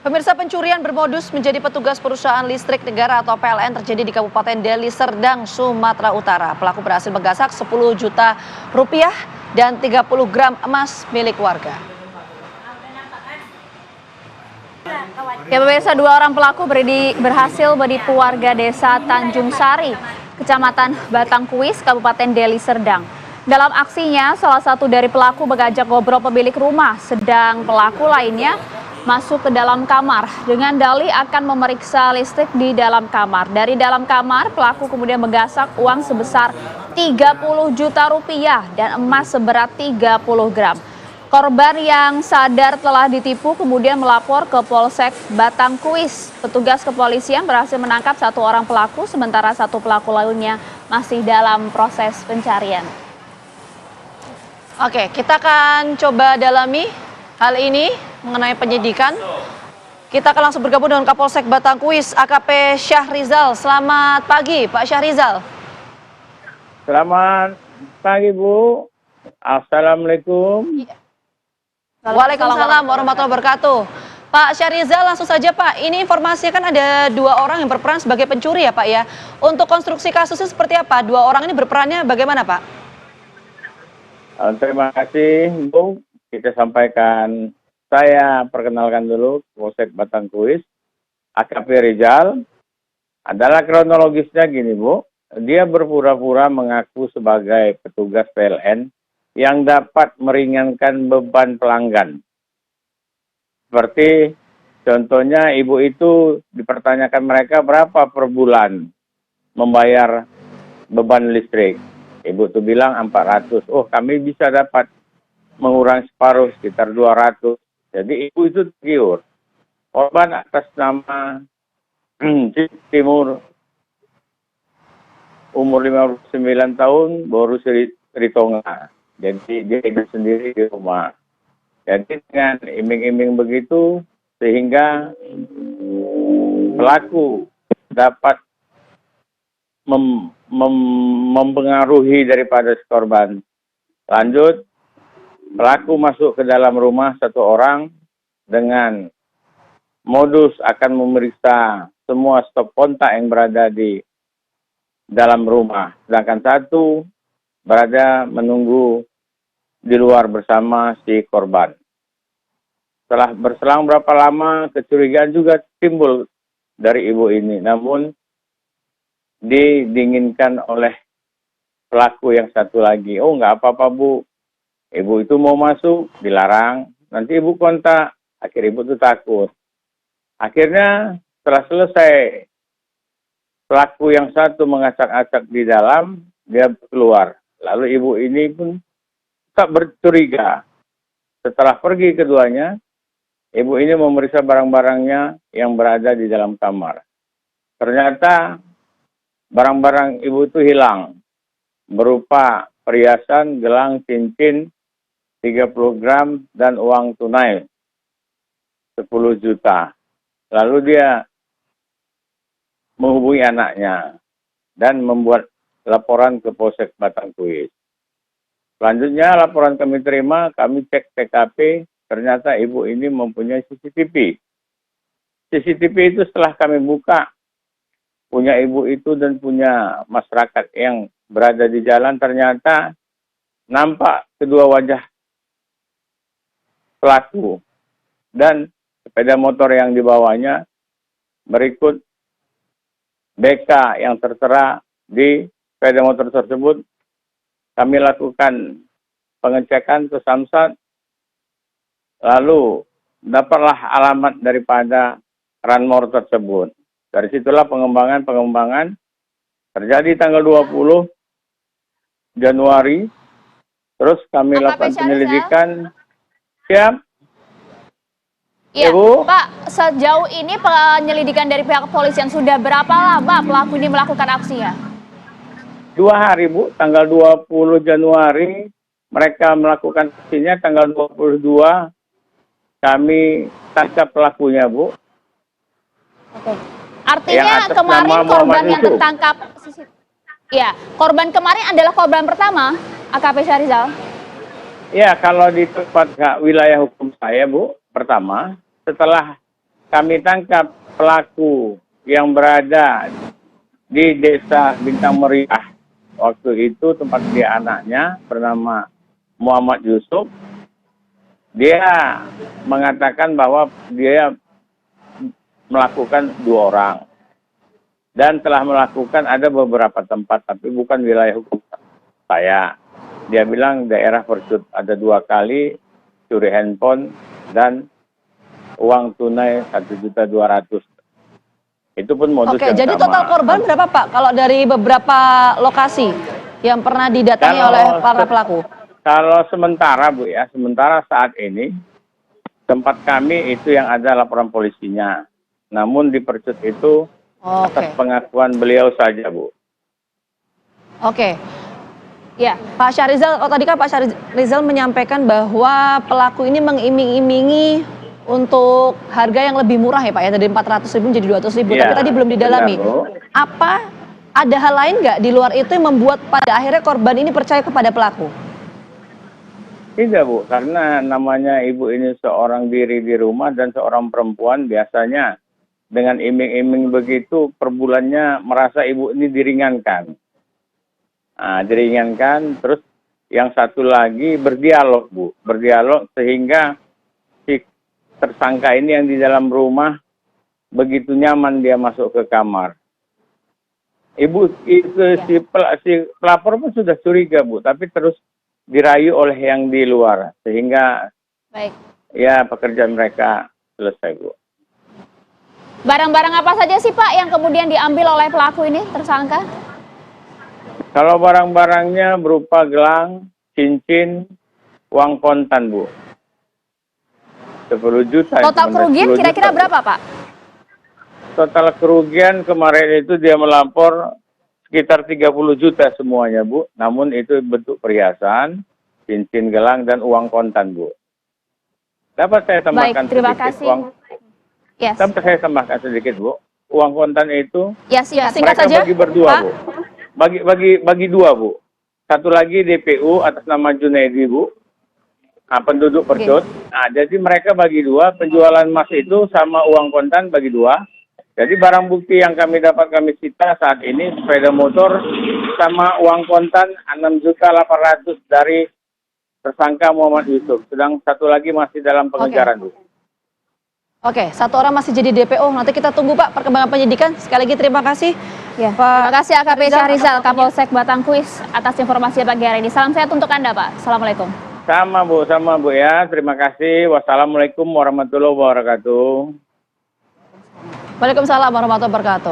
Pemirsa, pencurian bermodus menjadi petugas perusahaan listrik negara atau PLN terjadi di Kabupaten Deli Serdang, Sumatera Utara. Pelaku berhasil menggasak 10 juta rupiah dan 30 gram emas milik warga. Ya pemirsa, 2 orang pelaku berhasil menipu warga desa Tanjung Sari, Kecamatan Batangkuis, Kabupaten Deli Serdang. Dalam aksinya, salah satu dari pelaku mengajak ngobrol pemilik rumah, sedang pelaku lainnya masuk ke dalam kamar dengan dalih akan memeriksa listrik di dalam kamar. Dari dalam kamar, pelaku kemudian menggasak uang sebesar 30 juta rupiah dan emas seberat 30 gram. Korban yang sadar telah ditipu kemudian melapor ke Polsek Batangkuis. Petugas kepolisian berhasil menangkap 1 orang pelaku, sementara 1 pelaku lainnya masih dalam proses pencarian. Oke, kita akan coba dalami hal ini mengenai penyidikan. Kita akan langsung bergabung dengan Kapolsek Batangkuis, AKP Syahrizal. Selamat pagi, Pak Syahrizal. Selamat pagi, Bu. Assalamualaikum. Waalaikumsalam warahmatullahi wabarakatuh. Pak Syahrizal, langsung saja Pak. Ini informasinya kan ada 2 orang yang berperan sebagai pencuri ya Pak ya. Untuk konstruksi kasusnya seperti apa? 2 orang ini berperannya bagaimana Pak? Terima kasih, Bu. Kita sampaikan, saya perkenalkan dulu Polsek Batangkuis, AKP Rizal. Adalah kronologisnya gini, Bu. Dia berpura-pura mengaku sebagai petugas PLN yang dapat meringankan beban pelanggan. Seperti contohnya ibu itu dipertanyakan mereka berapa per bulan membayar beban listrik. Ibu tuh bilang 400. Oh, kami bisa dapat mengurangi separuh, sekitar 200. Jadi ibu itu tergiur. Korban atas nama Timur, umur 59 tahun, baru Ritonga. Jadi dia hidup sendiri di rumah. Jadi dengan iming-iming begitu, sehingga pelaku dapat mempengaruhi daripada korban. Lanjut, pelaku masuk ke dalam rumah 1 orang dengan modus akan memeriksa semua stop kontak yang berada di dalam rumah. Sedangkan 1 berada menunggu di luar bersama si korban. Setelah berselang berapa lama, kecurigaan juga timbul dari ibu ini. Namun didinginkan oleh pelaku yang 1 lagi. Oh, nggak apa-apa, Bu. Ibu itu mau masuk, dilarang. Nanti ibu kontak. Akhirnya ibu itu takut. Akhirnya setelah selesai, pelaku yang 1 mengacak-acak di dalam, dia keluar. Lalu ibu ini pun tak bercuriga. Setelah pergi keduanya, ibu ini memeriksa barang-barangnya yang berada di dalam kamar. Ternyata barang-barang ibu itu hilang. Berupa perhiasan, gelang, cincin, 30 gram, dan uang tunai 10 juta. Lalu dia menghubungi anaknya dan membuat laporan ke Polsek Batangkuis. Selanjutnya laporan kami terima, kami cek TKP, ternyata ibu ini mempunyai CCTV. CCTV itu setelah kami buka, punya ibu itu dan punya masyarakat yang berada di jalan, ternyata nampak kedua wajah pelaku dan sepeda motor yang dibawanya. Berikut BK yang tertera di sepeda motor tersebut. Kami lakukan pengecekan ke Samsat, lalu dapatlah alamat daripada Ranmor tersebut. Dari situlah pengembangan terjadi tanggal 20 Januari. Terus kami lakukan penyelidikan. Siap? Iya, Bu. Pak, sejauh ini penyelidikan dari pihak kepolisian sudah berapa lama pelaku ini melakukan aksinya? 2 hari, Bu. Tanggal 20 Januari mereka melakukan aksinya, tanggal 22 kami tangkap pelakunya, Bu. Oke. Artinya kemarin korban yang tertangkap, ya, korban kemarin adalah korban pertama, AKP Syahrizal? Ya, kalau di tempat wilayah hukum saya, Bu, pertama, setelah kami tangkap pelaku yang berada di desa Bintang Meriah. Waktu itu tempat dia anaknya bernama Muhammad Yusuf. Dia mengatakan bahwa dia melakukan 2 orang. Dan telah melakukan ada beberapa tempat, tapi bukan wilayah hukum saya. Dia bilang daerah Persut ada 2 kali curi handphone dan uang tunai 1.200.000. Itu pun modus Oke, yang jadi sama. total korban berapa Pak? Kalau dari beberapa lokasi yang pernah didatangi oleh para pelaku? Kalau sementara Bu ya, sementara saat ini tempat kami itu yang ada laporan polisinya. Namun di Persut itu atas pengakuan beliau saja Bu. Oke. Ya, Pak Syahrizal, tadi kan Pak Syahrizal menyampaikan bahwa pelaku ini mengiming-imingi untuk harga yang lebih murah ya Pak ya, dari 400.000 menjadi 200.000, Ya, tapi tadi belum didalami. benar, Bu. Apa ada hal lain nggak di luar itu yang membuat pada akhirnya korban ini percaya kepada pelaku? Tidak Bu, karena namanya ibu ini seorang diri di rumah dan seorang perempuan biasanya dengan iming-iming begitu per bulannya merasa ibu ini diringankan. Nah, diringankan, terus yang satu lagi berdialog Bu, berdialog sehingga si tersangka ini yang di dalam rumah begitu nyaman dia masuk ke kamar. Ibu itu si pelapor pun sudah curiga Bu, tapi terus dirayu oleh yang di luar sehingga baik. ya pekerjaan mereka selesai Bu. Barang-barang apa saja sih Pak yang kemudian diambil oleh pelaku ini, tersangka? Kalau barang-barangnya berupa gelang, cincin, uang kontan Bu. 10 juta. Total kerugian kira-kira berapa Pak? Total kerugian kemarin itu dia melapor sekitar 30 juta semuanya Bu. Namun itu bentuk perhiasan, cincin, gelang, dan uang kontan Bu. Dapat saya tambahkan Baik, terima sedikit kasih. uang? Yes. Dapat saya tambahkan sedikit Bu. Uang kontan itu Ya, singkat mereka saja. bagi berdua Pak. Bu. Bagi 2 Bu. Satu lagi DPU atas nama Junaidi Bu. Nah, penduduk Persut. Nah, jadi mereka bagi 2, penjualan emas itu sama uang kontan bagi 2. Jadi barang bukti yang kami dapat kami sita saat ini sepeda motor sama uang kontan 6.800.000 dari tersangka Muhammad Yusuf. Sedang satu lagi masih dalam pengejaran Bu. Oke, 1 orang masih jadi DPO. Nanti kita tunggu Pak perkembangan penyidikan. Sekali lagi terima kasih. Ya, Pak terima kasih AKP Syahrizal, Kapolsek Batangkuis atas informasi pagi hari ini. Salam sehat untuk Anda Pak. Assalamualaikum. Sama Bu ya. Terima kasih. Wassalamualaikum warahmatullahi wabarakatuh. Waalaikumsalam warahmatullahi wabarakatuh.